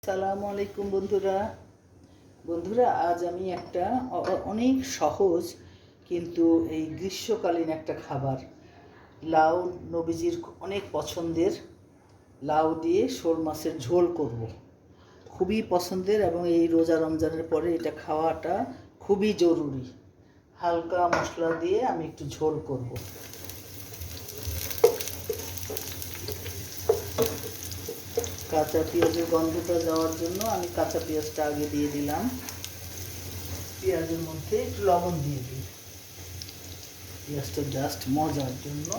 আসসালামু আলাইকুম বন্ধুরা আজ আমি একটা অনেক সহজ কিন্তু এই গ্রীষ্মকালীন একটা খাবার লাউ নবীজির অনেক পছন্দের লাউ দিয়ে শোল মাছের ঝোল করব। খুবই পছন্দের এবং এই রোজা রমজানের পরে এটা খাওয়াটা খুবই জরুরি। হালকা মশলা দিয়ে আমি একটু ঝোল করব। কাঁচা পেঁয়াজের গন্ধটা যাওয়ার জন্য আমি কাঁচা পেঁয়াজটা আগে দিয়ে দিলাম। পেঁয়াজের মধ্যে একটু লবণ দিয়ে দিই পেঁয়াজটা জাস্ট মজার জন্য।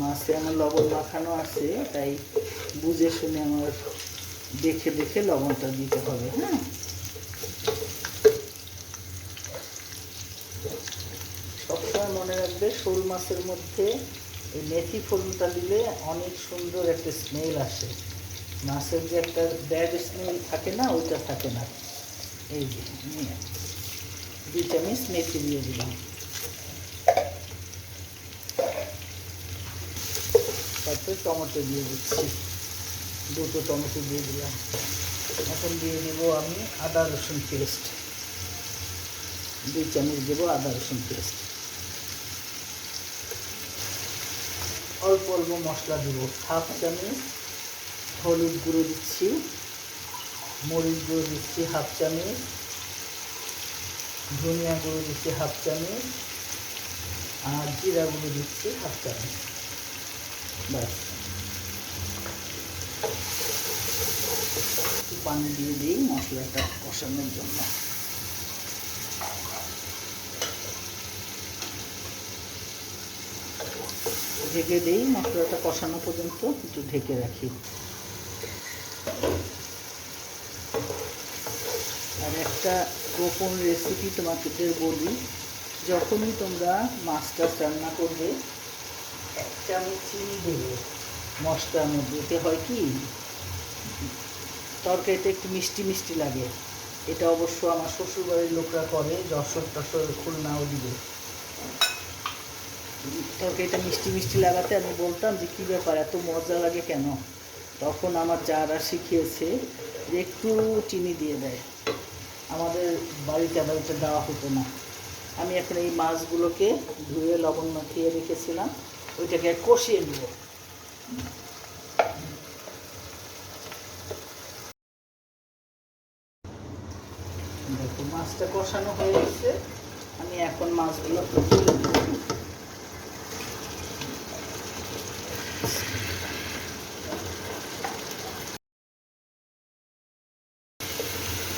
মাছে আমার লবণ মাখানো আছে, তাই বুঝে শুনে আমার দেখে দেখে লবণটা দিতে হবে। হ্যাঁ, সবসময় মনে রাখবে শোল মাছের মধ্যে এই মেথি ফোড়নটা দিলে অনেক সুন্দর একটা স্মেল আসে। মাছের যে একটা ব্যাড স্মেল থাকে না, ওইটা থাকে না। এই যে নিয়ে 2 চামচ মেথি দিয়ে দিলাম। তারপরে টমেটো দিয়ে দিচ্ছি, 2টো টমেটো দিয়ে দিলাম। এখন দিয়ে দেব আমি আদা রসুন পেস্ট, 2 চামচ দেবো আদা রসুন পেস্ট। অল্প অল্প মশলা দেবো, 1/2 চামচ হলুদ গুঁড়ো দিচ্ছি, মরিচ গুঁড়ো দিচ্ছি 1/2 চামচ, ধনিয়া গুঁড়ো দিচ্ছি 1/2 চামচ, আর জিরা গুঁড়ো দিচ্ছি 1/2 চামচ। ব্যাস, একটু পানি দিয়ে দিই মশলাটা কষানোর জন্য। ঢেকে দিই, মশলাটা কষানো পর্যন্ত একটু ঢেকে রাখি। আর একটা গোপন রেসিপি তোমাদের বলি, যখনই তোমরা মাছটা রান্না করবে 1 চামচ চিনি দেবে মশলার মধ্যে। এতে হয় কি, তরকারিটা একটু মিষ্টি মিষ্টি লাগে। এটা অবশ্য আমার শ্বশুরবাড়ির লোকরা করে, যশোর টশোর খুলনাও দিবে। তরকারিটা মিষ্টি মিষ্টি লাগাতে আমি বলতাম যে কী ব্যাপার, এত মজা লাগে কেন? তখন আমার যারা শিখিয়েছে যে একটু চিনি দিয়ে দেয়। আমাদের বাড়িতে আবার এটা দেওয়া হতো না। আমি এখন এই মাছগুলোকে ধুয়ে লবণ মাখিয়ে রেখেছিলাম, ওইটাকে কষিয়ে নেব। দেখো মাছটা কষানো হয়ে গেছে, আমি এখন মাছগুলো তুলে দেব।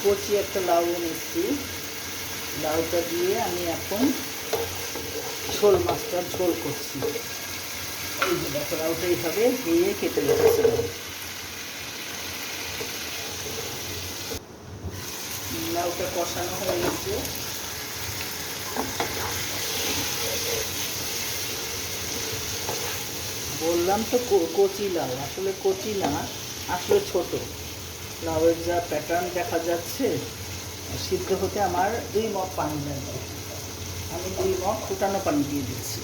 কচি একটা লাউ নিচ্ছি, লাউটা দিয়ে আমি এখন শোল মাছটার ঝোল করছি। এই যে দেখো লাউটা এইভাবে ধুয়ে কেটে রেখেছিলাম। লাউটা কষানো হয়ে গেছে, বললাম তো কচি লাউ, আসলে কচি না, আসলে ছোট লাউয়ের যা প্যাটার্ন দেখা যাচ্ছে। সিদ্ধ হতে আমার 2 মগ পানি লাগবে। আমি 2 মগ ফুটানো পানি দিয়ে দিচ্ছি,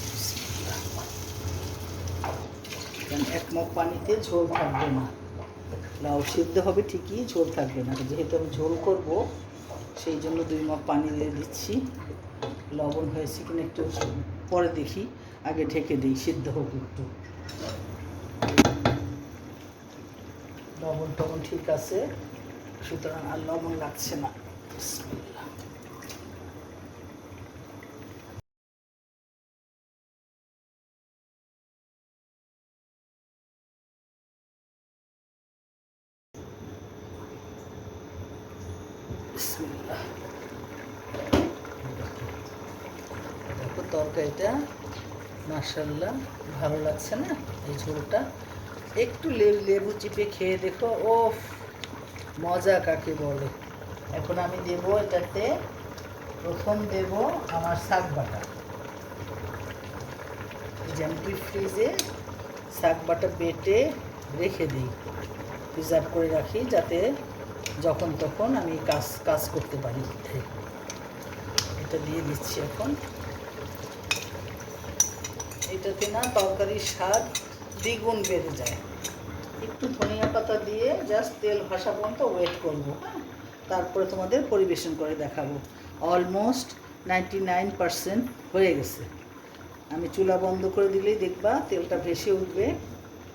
কারণ 1 মগ পানিতে ঝোল থাকবে না। লাউ সিদ্ধ হবে ঠিকই, ঝোল থাকবে না। যেহেতু আমি ঝোল করব, সেই জন্য 2 মগ পানি দিয়ে দিচ্ছি। লবণ হয়েছে কিনা একটু পরে দেখি, আগে ঢেকে দিই, সিদ্ধ হোক একটু। লবণ টবণ ঠিক আছে, সুতরাং আর লবণ লাগছে না। দেখো তরকারিটা মাশাআল্লাহ ভালো লাগছে না? এই ঝোলটা একটু লেবু চিপে খেয়ে দেখো, ও মজা কাকে বলে। এখন আমি দেব এটাতে, প্রথম দেব আমার শাক বাটা। এই যে আমি ফ্রিজে শাক বাটা বেটে রেখে দিই, প্রিজার্ভ করে রাখি, যাতে যখন তখন আমি কাজ করতে পারি। এটা দিয়ে দিচ্ছি এখন। এটাতে না তরকারির স্বাদ দ্বিগুণ বেড়ে যায়। একটু ধনিয়া পাতা দিয়ে জাস্ট তেল ভাসা পর্যন্ত ওয়েট করবো, হ্যাঁ। তারপরে তোমাদের পরিবেশন করে দেখাবো। অলমোস্ট 99% হয়ে গেছে। আমি চুলা বন্ধ করে দিলেই দেখবা তেলটা ভেসে উঠবে।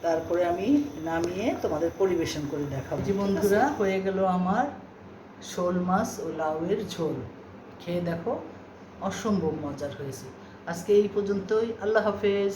তারপরে আমি নামিয়ে তোমাদের পরিবেশন করে দেখাবো। জি বন্ধুরা, হয়ে গেল আমার শোল মাছ ও লাউয়ের ঝোল। খেয়ে দেখো, অসম্ভব মজার হয়েছে। আজকে এই পর্যন্তই। আল্লাহ হাফেজ।